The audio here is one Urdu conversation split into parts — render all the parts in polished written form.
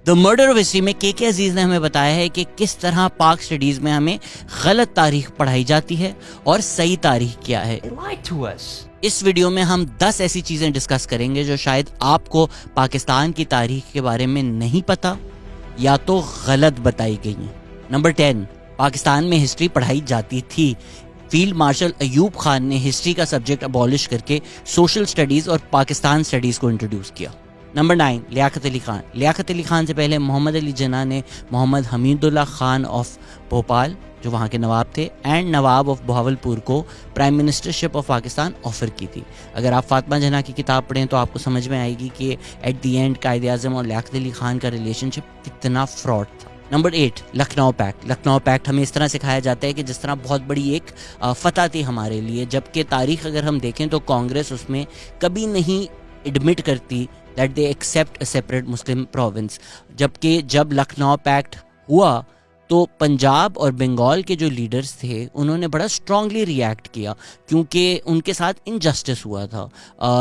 دا مرڈر آف ہسٹری میں کے عزیز نے ہمیں بتایا ہے کہ کس طرح پاک اسٹڈیز میں ہمیں غلط تاریخ پڑھائی جاتی ہے اور صحیح تاریخ کیا ہے. اس ویڈیو میں ہم 10 ایسی چیزیں ڈسکس کریں گے جو شاید آپ کو پاکستان کی تاریخ کے بارے میں نہیں پتا یا تو غلط بتائی گئی ہیں. نمبر 10، پاکستان میں ہسٹری پڑھائی جاتی تھی. فیلڈ مارشل ایوب خان نے ہسٹری کا سبجیکٹ ابالش کر کے سوشل اسٹڈیز اور پاکستان اسٹڈیز کو انٹروڈیوس کیا. نمبر 9، لیاقت علی خان. لیاقت علی خان سے پہلے محمد علی جناح نے محمد حمید اللہ خان آف بھوپال جو وہاں کے نواب تھے اینڈ نواب آف بہاولپور کو prime ministership of Pakistan offer کی تھی. اگر آپ فاطمہ جناح کی کتاب پڑھیں تو آپ کو سمجھ میں آئے گی کہ at the end Quaid Azam اور لیاقت علی خان کا ریلیشن شپ کتنا فراڈ تھا. Number 8، Lucknow packet. Lucknow packet ہمیں اس طرح سکھایا جاتا ہے کہ جس طرح بہت بڑی ایک فتح تھی ہمارے لیے، جبکہ تاریخ اگر ہم دیکھیں تو کانگریس اس میں کبھی نہیں ایڈمٹ کرتی that they accept a separate Muslim province. جبکہ جب لکھنؤ پیکٹ ہوا تو پنجاب اور بنگال کے جو لیڈرز تھے انہوں نے بڑا اسٹرانگلی ریئیکٹ کیا کیونکہ ان کے ساتھ انجسٹس ہوا تھا.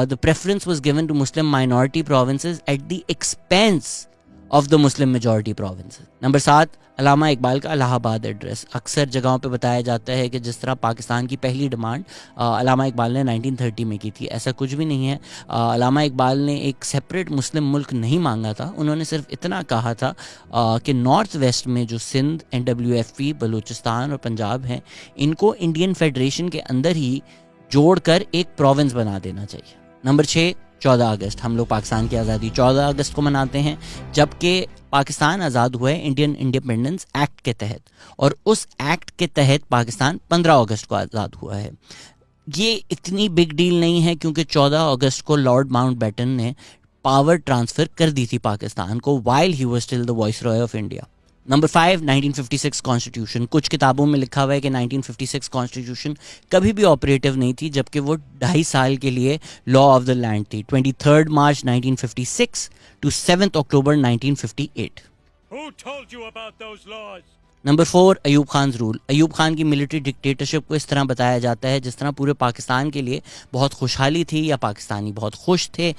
the preference was given to Muslim minority provinces at the expense of the Muslim majority provinces. Number 7، علامہ اقبال کا الہ آباد ایڈریس. اکثر جگہوں پہ بتایا جاتا ہے کہ جس طرح پاکستان کی پہلی ڈیمانڈ علامہ اقبال نے 1930 میں کی تھی، ایسا کچھ بھی نہیں ہے. علامہ اقبال نے ایک سیپریٹ مسلم ملک نہیں مانگا تھا، انہوں نے صرف اتنا کہا تھا کہ نارتھ ویسٹ میں جو سندھ، NWFP، بلوچستان اور پنجاب ہیں ان کو انڈین فیڈریشن کے اندر ہی جوڑ کر ایک پروونس بنا دینا چاہیے. نمبر 6، 14 اگست. ہم لوگ پاکستان کی آزادی 14 اگست کو مناتے ہیں، جبکہ پاکستان آزاد ہوا ہے انڈین انڈیپینڈنس ایکٹ کے تحت، اور اس ایکٹ کے تحت پاکستان 15 اگست کو آزاد ہوا ہے. یہ اتنی بگ ڈیل نہیں ہے کیونکہ 14 اگست کو لارڈ ماؤنٹ بیٹن نے پاور ٹرانسفر کر دی تھی پاکستان کو while he was still the viceroy of India. Number 5، 1956 constitution. کچھ کتابوں میں لکھا ہوا ہے کہ 1956 کانسٹیٹیوشن کبھی بھی آپریٹو نہیں تھی، جبکہ وہ 2.5 سال کے لیے لا آف دا لینڈ تھی. 23 March 1956 to 7 October 1958. Number 4، Ayub خان's رول. ایوب خان کی ملٹری ڈکٹیٹرشپ کو اس طرح بتایا جاتا ہے جس طرح پورے پاکستان کے لیے بہت خوشحالی تھی یا پاکستانی بہت خوش تھے.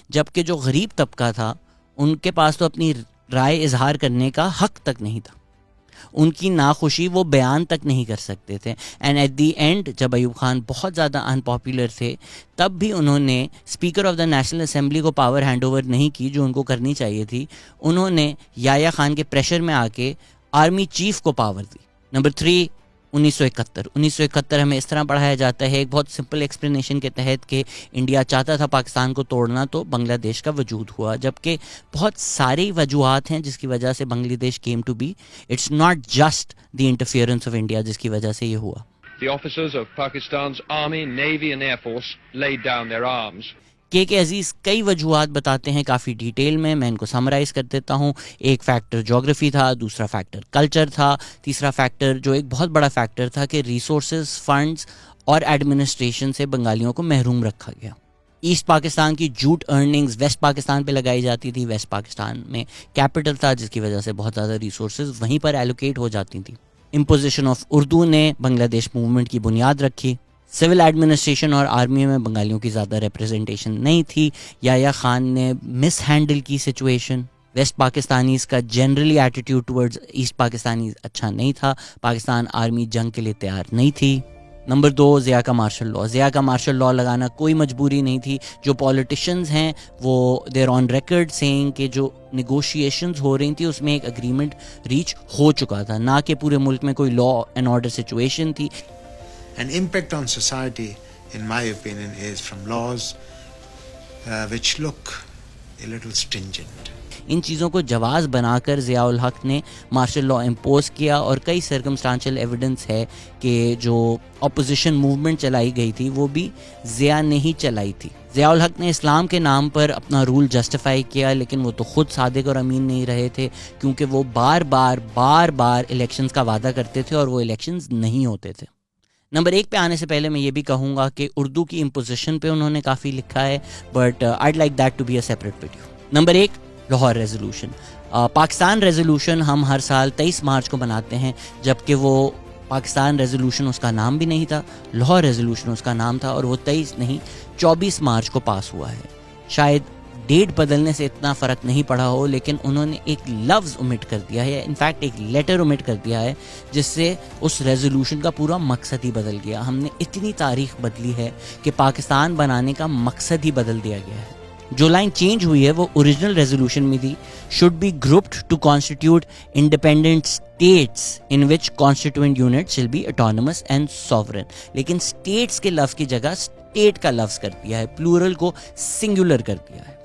جبکہ جو غریب طبقہ تھا ان کے پاس تو اپنی رائے اظہار کرنے کا حق تک نہیں تھا، ان کی ناخوشی وہ بیان تک نہیں کر سکتے تھے. اینڈ ایٹ دی اینڈ جب ایوب خان بہت زیادہ ان پاپولر تھے تب بھی انہوں نے speaker of the national assembly کو پاور ہینڈ اوور نہیں کی جو ان کو کرنی چاہیے تھی. انہوں نے یحییٰ خان کے پریشر میں آ کے آرمی چیف کو پاور دی. نمبر 3، 1971 ہمیں اس طرح پڑھایا جاتا ہے ایک بہت سمپل ایکسپلینیشن کے تحت کہ انڈیا چاہتا تھا پاکستان کو توڑنا تو بنگلہ دیش کا وجود ہوا، جبکہ بہت ساری وجوہات ہیں جس کی وجہ سے Bangladesh came to be. It's not just the interference of India جس کی وجہ سے یہ ہوا. The officers of Pakistan's army, navy and air force laid down their arms. کے عزیز کئی وجوہات بتاتے ہیں کافی ڈیٹیل میں ان کو سمرائز کر دیتا ہوں. ایک فیکٹر جغرافی تھا، دوسرا فیکٹر کلچر تھا، تیسرا فیکٹر جو ایک بہت بڑا فیکٹر تھا کہ ریسورسز، فنڈز اور ایڈمنسٹریشن سے بنگالیوں کو محروم رکھا گیا. ایسٹ پاکستان کی جوٹ ارننگز ویسٹ پاکستان پہ لگائی جاتی تھی. ویسٹ پاکستان میں کیپٹل تھا جس کی وجہ سے بہت زیادہ ریسورسز وہیں پر ایلوکیٹ ہو جاتی تھیں. امپوزیشن آف اردو نے بنگلہ دیش موومنٹ کی بنیاد رکھی. سول ایڈمنسٹریشن اور آرمی میں بنگالیوں کی زیادہ ریپریزنٹیشن نہیں تھی. یحییٰ خان نے مس ہینڈل کی سچویشن. ویسٹ پاکستانیز کا generally attitude towards east Pakistanis اچھا نہیں تھا. پاکستان آرمی جنگ کے لیے تیار نہیں تھی. نمبر 2، ضیاء کا مارشل لاء. ضیاء کا مارشل لاء لگانا کوئی مجبوری نہیں تھی. جو پولیٹیشنز ہیں وہ دیر آن ریکارڈ سینگ کہ جو نیگوشیشنز ہو رہی تھیں اس میں ایک اگریمنٹ ریچ ہو چکا تھا، نہ کہ پورے ملک میں کوئی لا اینڈ آرڈر سچویشن تھی. An impact on society, in my opinion, is from laws which look a little stringent. ان چیزوں کو جواز بنا کر ضیاء الحق نے مارشل لاء امپوز کیا، اور کئی سرکمسٹانشل ایویڈنس ہے کہ جو اپوزیشن موومنٹ چلائی گئی تھی وہ بھی ضیاء نے ہی چلائی تھی. ضیاء الحق نے اسلام کے نام پر اپنا رول جسٹیفائی کیا، لیکن وہ تو خود صادق اور امین نہیں رہے تھے کیونکہ وہ بار بار الیکشنز کا وعدہ کرتے تھے اور وہ الیکشنز نہیں ہوتے تھے. نمبر 1 پہ آنے سے پہلے میں یہ بھی کہوں گا کہ اردو کی امپوزیشن پہ انہوں نے کافی لکھا ہے، but I'd like that to be a separate video. Number 1، Lahore resolution. Pakistan resolution ہم ہر سال 23 مارچ کو مناتے ہیں، جبکہ وہ پاکستان ریزولوشن اس کا نام بھی نہیں تھا, لاہور ریزولوشن اس کا نام تھا, اور وہ 23 نہیں 24 مارچ کو پاس ہوا ہے. شاید ڈیٹ بدلنے سے اتنا فرق نہیں پڑا ہو, لیکن انہوں نے ایک لفظ omit کر دیا ہے, انفیکٹ ایک لیٹر omit کر دیا ہے, جس سے اس ریزولوشن کا پورا مقصد ہی بدل گیا. ہم نے اتنی تاریخ بدلی ہے کہ پاکستان بنانے کا مقصد ہی بدل دیا گیا ہے. جو لائن چینج ہوئی ہے وہ اوریجنل ریزولوشن میں تھی, should be grouped to constitute independent states in which constituent units shall be autonomous and sovereign. لیکن states کے لفظ کی جگہ state کا لفظ کر دیا ہے, plural کو singular کر دیا ہے.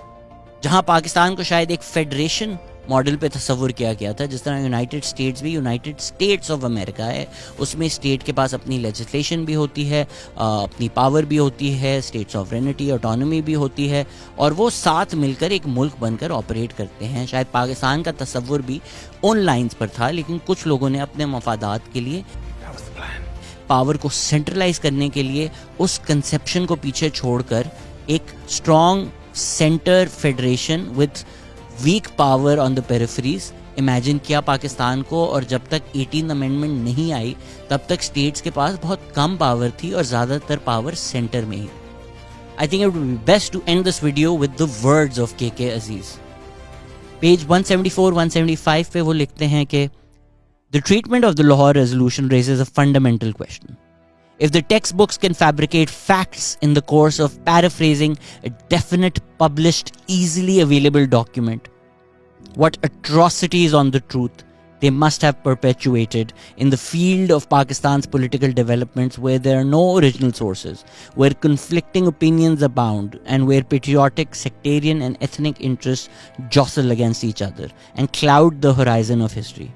جہاں پاکستان کو شاید ایک فیڈریشن ماڈل پہ تصور کیا گیا تھا, جس طرح یونائٹڈ اسٹیٹس بھی یونائٹڈ اسٹیٹس آف امریکہ ہے, اس میں اسٹیٹ کے پاس اپنی لیجسلیشن بھی ہوتی ہے, اپنی پاور بھی ہوتی ہے, اسٹیٹ سوورینٹی آٹونومی بھی ہوتی ہے, اور وہ ساتھ مل کر ایک ملک بن کر آپریٹ کرتے ہیں. شاید پاکستان کا تصور بھی ان لائنز پر تھا, لیکن کچھ لوگوں نے اپنے مفادات کے لیے پاور کو سینٹرلائز کرنے کے لیے اس کنسیپشن کو پیچھے چھوڑ کر ایک strong centre federation with weak power on the peripheries imagine کیا پاکستان کو. اور جب تک 18 امینڈمنٹ نہیں آئی تب تک اسٹیٹس کے پاس بہت کم پاور تھی, اور زیادہ تر پاور سینٹر میں ہی. I think it would be best to end this video with the words of K Aziz. Page 174-175 پہ وہ لکھتے ہیں کہ the treatment of the Lahore resolution raises a fundamental question. If the textbooks can fabricate facts in the course of paraphrasing a definite, published, easily available document, what atrocities on the truth they must have perpetuated in the field of Pakistan's political developments, where there are no original sources, where conflicting opinions abound, and where patriotic, sectarian and ethnic interests jostle against each other and cloud the horizon of history.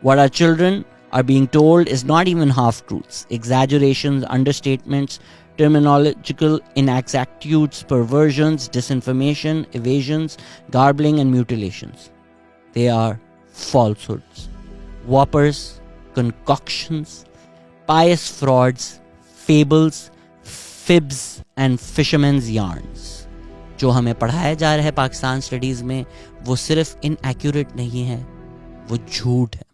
What our children are being told is not even half-truths, exaggerations, understatements, terminological inexactitudes, perversions, disinformation, evasions, garbling and mutilations. They are falsehoods, whoppers, concoctions, pious frauds, fables, fibs and fishermen's yarns. جو ہمیں پڑھایا جا رہا ہے پاکستان اسٹڈیز میں وہ صرف inaccurate نہیں ہے, وہ جھوٹ ہے.